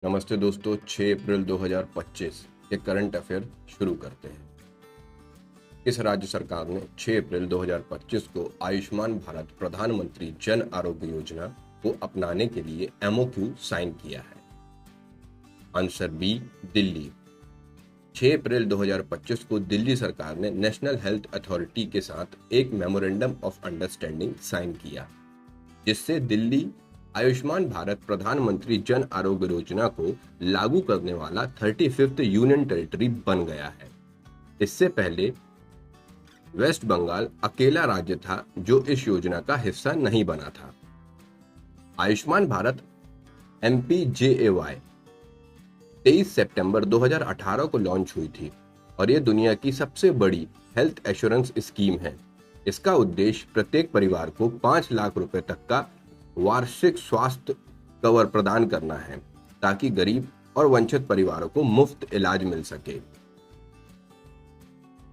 नमस्ते दोस्तों, 6 अप्रैल 2025 के करंट अफेयर शुरू करते हैं। इस राज्य सरकार ने 6 अप्रैल 2025 को आयुष्मान भारत प्रधानमंत्री जन आरोग्य योजना को अपनाने के लिए एमओक्यू साइन किया है। Answer B, Delhi. 6 अप्रैल 2025 को दिल्ली सरकार ने नेशनल हेल्थ अथॉरिटी के साथ एक मेमोरेंडम ऑफ अंडरस्टैंडिंग साइन किया, जिससे दिल्ली आयुष्मान भारत प्रधानमंत्री जन आरोग्य योजना को लागू करने वाला 35th यूनियन टेरिटरी बन गया है। इससे पहले वेस्ट बंगाल अकेला राज्य था जो इस योजना का हिस्सा नहीं बना था। आयुष्मान भारत MPJAY 23 सितंबर 2018 को लॉन्च हुई थी और यह दुनिया की सबसे बड़ी हेल्थ एश्योरेंस स्कीम है। इसका उद्देश्य प्रत्येक परिवार को 5 लाख रुपए तक का वार्षिक स्वास्थ्य कवर प्रदान करना है, ताकि गरीब और वंचित परिवारों को मुफ्त इलाज मिल सके।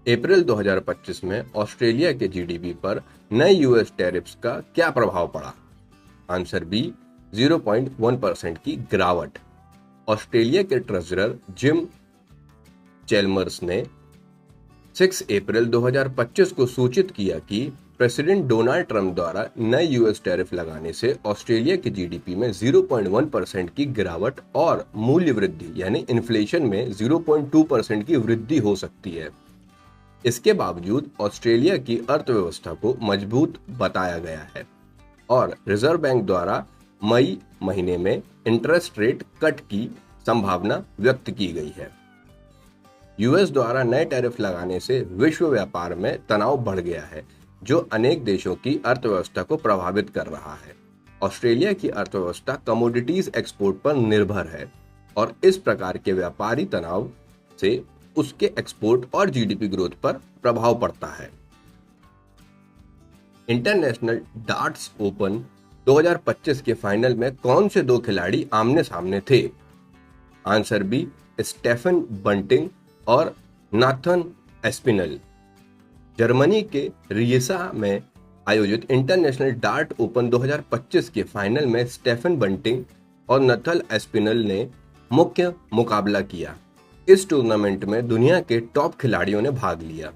अप्रैल 2025 में ऑस्ट्रेलिया के जीडीपी पर नए यूएस टैरिफ्स का क्या प्रभाव पड़ा? आंसर बी, 0.1% की गिरावट। ऑस्ट्रेलिया के ट्रेजरर जिम चैल्मर्स ने 6 अप्रैल 2025 को सूचित किया कि प्रेसिडेंट डोनाल्ड ट्रंप द्वारा नए यूएस टैरिफ लगाने से ऑस्ट्रेलिया की जीडीपी में 0.1% की गिरावट और मूल्य वृद्धि यानी इन्फ्लेशन में 0.2% की वृद्धि हो सकती है। इसके बावजूद ऑस्ट्रेलिया की अर्थव्यवस्था को मजबूत बताया गया है और रिजर्व बैंक द्वारा मई महीने में इंटरेस्ट रेट कट की संभावना व्यक्त की गई है। यूएस द्वारा नए टैरिफ लगाने से विश्व व्यापार में तनाव बढ़ गया है, जो अनेक देशों की अर्थव्यवस्था को प्रभावित कर रहा है। ऑस्ट्रेलिया की अर्थव्यवस्था कमोडिटीज एक्सपोर्ट पर निर्भर है और इस प्रकार के व्यापारी तनाव से उसके एक्सपोर्ट और जीडीपी ग्रोथ पर प्रभाव पड़ता है। इंटरनेशनल डार्ट्स ओपन 2025 के फाइनल में कौन से दो खिलाड़ी आमने सामने थे? आंसर बी, स्टेफन बंटिंग और नाथन एस्पिनल। जर्मनी के रियसा में आयोजित इंटरनेशनल डार्ट ओपन 2025 के फाइनल में स्टेफन बंटिंग और नथल एस्पिनल ने मुख्य मुकाबला किया। इस टूर्नामेंट में दुनिया के टॉप खिलाड़ियों ने भाग लिया,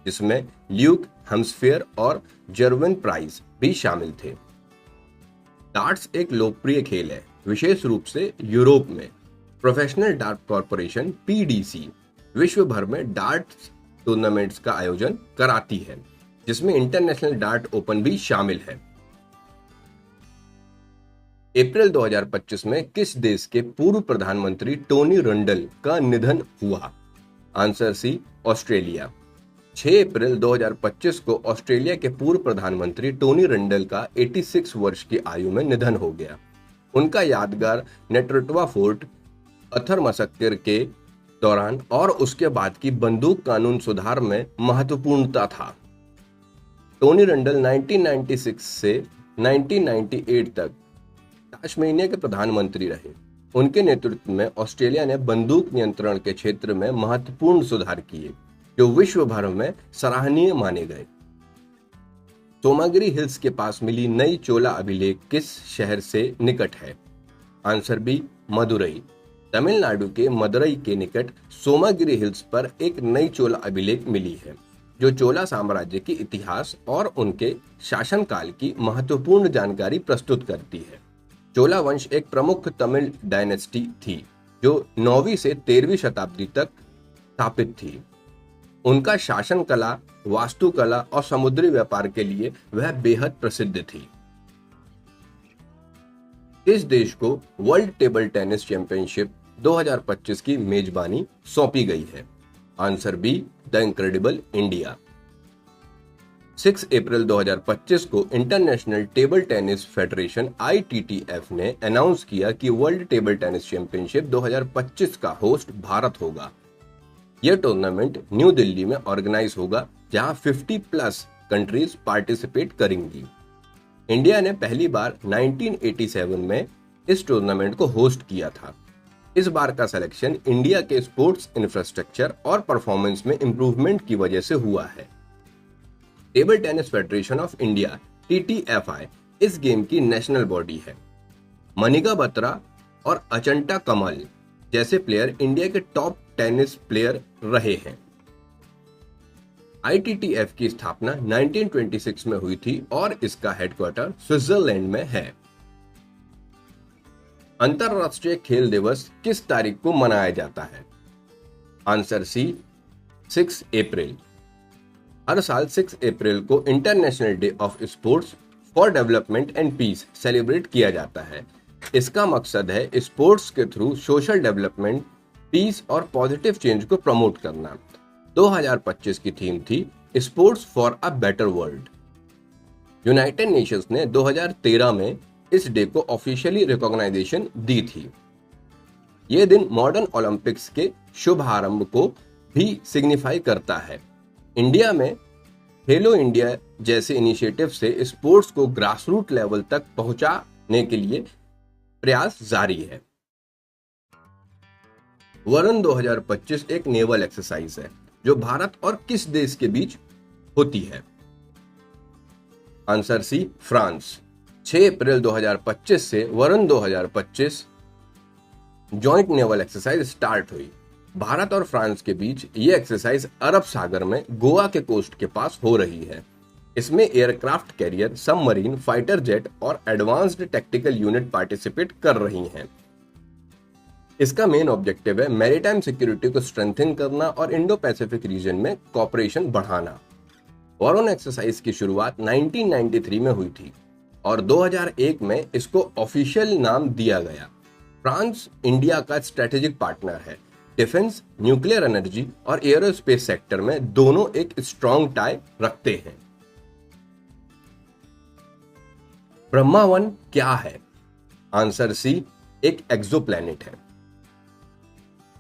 जिसमें ल्यूक हेम्सफेयर और जर्विन प्राइस भी शामिल थे। डार्ट्स एक लोकप्रिय खेल है, विशेष रूप से यूरोप में। प्रोफेशनल डार्ट कॉर्पोरेशन PDC विश्व भर में डार्ट्स टूर्नामेंट्स का आयोजन कराती है, जिसमें इंटरनेशनल डार्ट ओपन भी शामिल है। अप्रैल 2025 में किस देश के पूर्व प्रधानमंत्री टोनी रंडल का निधन हुआ? Answer C, Australia. 6 अप्रैल 2025 को ऑस्ट्रेलिया के पूर्व प्रधानमंत्री टोनी रंडल का 86 वर्ष की आयु में निधन हो गया। उनका यादगार नेट्रोटवा फोर्ट पत्थर मसक्कर के दौरान और उसके बाद की बंदूक कानून सुधार में महत्वपूर्णता था। टोनी रंडल 1996 से 1998 तक तास्मेनिया के प्रधानमंत्री रहे। उनके नेतृत्व में ऑस्ट्रेलिया ने बंदूक नियंत्रण के क्षेत्र में महत्वपूर्ण सुधार किए, जो विश्व भर में सराहनीय माने गए। सोमागिरी हिल्स के पास मिली नई चोला अभिलेख किस शहर से निकट है? Answer B, Madurai. तमिलनाडु के मदुरई के निकट सोमागिरी हिल्स पर एक नई चोला अभिलेख मिली है, जो चोला साम्राज्य के इतिहास और उनके शासनकाल की महत्वपूर्ण जानकारी प्रस्तुत करती है। चोला वंश एक प्रमुख तमिल डायनेस्टी थी, जो 9वीं से 13वीं शताब्दी तक स्थापित थी। उनका शासन कला, वास्तुकला और समुद्री व्यापार के लिए वह बेहद प्रसिद्ध थी। इस देश को वर्ल्ड टेबल टेनिस चैंपियनशिप 2025 की मेजबानी सौंपी गई है? Answer B, the incredible India. 6 April 2025 को international table tennis federation ITTF ने अनाउंस किया कि वर्ल्ड टेबल टेनिस चैंपियनशिप 2025 का होस्ट भारत होगा। यह टूर्नामेंट न्यू दिल्ली में ऑर्गेनाइज होगा, जहां 50+ कंट्रीज पार्टिसिपेट करेंगी। इंडिया ने पहली बार 1987 में इस टूर्नामेंट को होस्ट किया था। इस बार का सिलेक्शन इंडिया के स्पोर्ट्स इंफ्रास्ट्रक्चर और परफॉर्मेंस में इंप्रूवमेंट की वजह से हुआ है। Table tennis federation of India TTFI इस गेम की नेशनल बॉडी है। मनिका बत्रा और अचंटा कमल जैसे प्लेयर इंडिया के टॉप टेनिस प्लेयर रहे हैं। ITTF की स्थापना 1926 में हुई थी और इसका हेडक्वार्टर स्विट्जरलैंड में है। अंतरराष्ट्रीय खेल दिवस किस तारीख को मनाया जाता है? आंसर सी, 6 अप्रैल। हर साल 6 अप्रैल को international day of sports for development and peace celebrate किया जाता है। इसका मकसद है स्पोर्ट्स के थ्रू सोशल डेवलपमेंट, पीस और पॉजिटिव चेंज को प्रमोट करना। 2025 की थीम थी sports for a better world. United Nations ने 2013 में इस डे को ऑफिशियली रिकॉग्नाइजेशन दी थी। यह दिन मॉडर्न ओलंपिक्स के शुभारंभ को भी सिग्निफाई करता है। इंडिया में खेलो इंडिया जैसे इनिशिएटिव से स्पोर्ट्स को ग्रासरूट लेवल तक पहुंचाने के लिए प्रयास जारी है। वरुण 2025 एक नेवल एक्सरसाइज है जो भारत और किस देश के बीच होती है? Answer C, France. 6 अप्रैल 2025 से Varun 2025 joint naval exercise start हुई। भारत और फ्रांस के बीच ये एक्सरसाइज अरब सागर में गोवा के कोस्ट के पास हो रही है। इसमें aircraft carrier, submarine, fighter jet और एडवांस्ड टैक्टिकल यूनिट पार्टिसिपेट कर रही हैं। इसका मेन ऑब्जेक्टिव है मैरीटाइम सिक्योरिटी को स्ट्रेंथन करना और इंडो पैसिफिक रीजन में कॉपरेशन बढ़ाना। वरुण एक्सरसाइज की शुरुआत 1993 में हुई थी और 2001 में इसको ऑफिशियल नाम दिया गया। फ्रांस इंडिया का स्ट्रेटेजिक पार्टनर है। डिफेंस, न्यूक्लियर एनर्जी और एरोस्पेस सेक्टर में दोनों एक स्ट्रॉन्ग टाई रखते हैं। ब्रह्मा-1 क्या है? आंसर सी, एक एक्सोप्लैनेट है।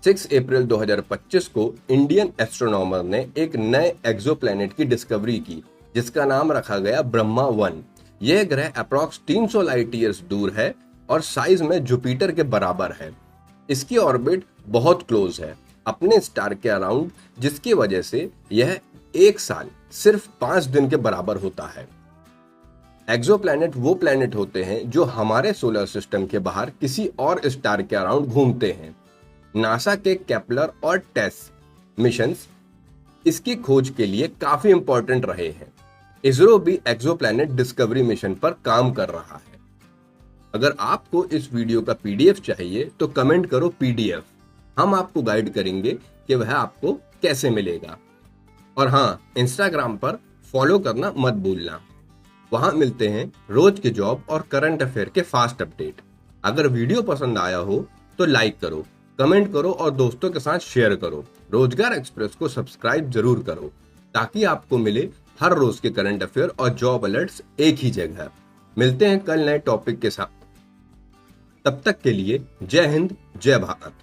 6 अप्रैल 2025 को इंडियन एस्ट्रोनॉमर ने एक नए एक्सोप्लैनेट की डिस्कवरी की जिसका नाम रखा गया ब्रह्मा-1। यह ग्रह अप्रॉक्स 300 लाइट ईयर्स दूर है और साइज में जुपिटर के बराबर है। इसकी ऑर्बिट बहुत क्लोज है अपने स्टार के अराउंड, जिसकी वजह से यह एक साल सिर्फ 5 दिन के बराबर होता है। एक्सोप्लैनेट वो प्लैनेट होते हैं जो हमारे सोलर सिस्टम के बाहर किसी और स्टार के अराउंड घूमते हैं। नासा के केपलर और टेस मिशंस इसकी खोज के लिए काफी इंपॉर्टेंट रहे हैं। इसरो भी एक्सोप्लैनेट डिस्कवरी मिशन पर काम कर रहा है। अगर आपको इस वीडियो का PDF चाहिए तो कमेंट करो PDF। हम आपको गाइड करेंगे कि वह आपको कैसे मिलेगा। और हाँ, इंस्टाग्राम पर फॉलो करना मत भूलना। वहां मिलते हैं रोज के जॉब और करंट अफेयर के फास्ट अपडेट। अगर वीडियो पसंद आया हो तो लाइक करो, कमेंट करो और दोस्तों के साथ शेयर करो। रोजगार एक्सप्रेस को सब्सक्राइब जरूर करो ताकि आपको मिले हर रोज के करंट अफेयर और जॉब अलर्ट्स एक ही जगह। मिलते हैं कल नए टॉपिक के साथ। तब तक के लिए जय हिंद, जय भारत।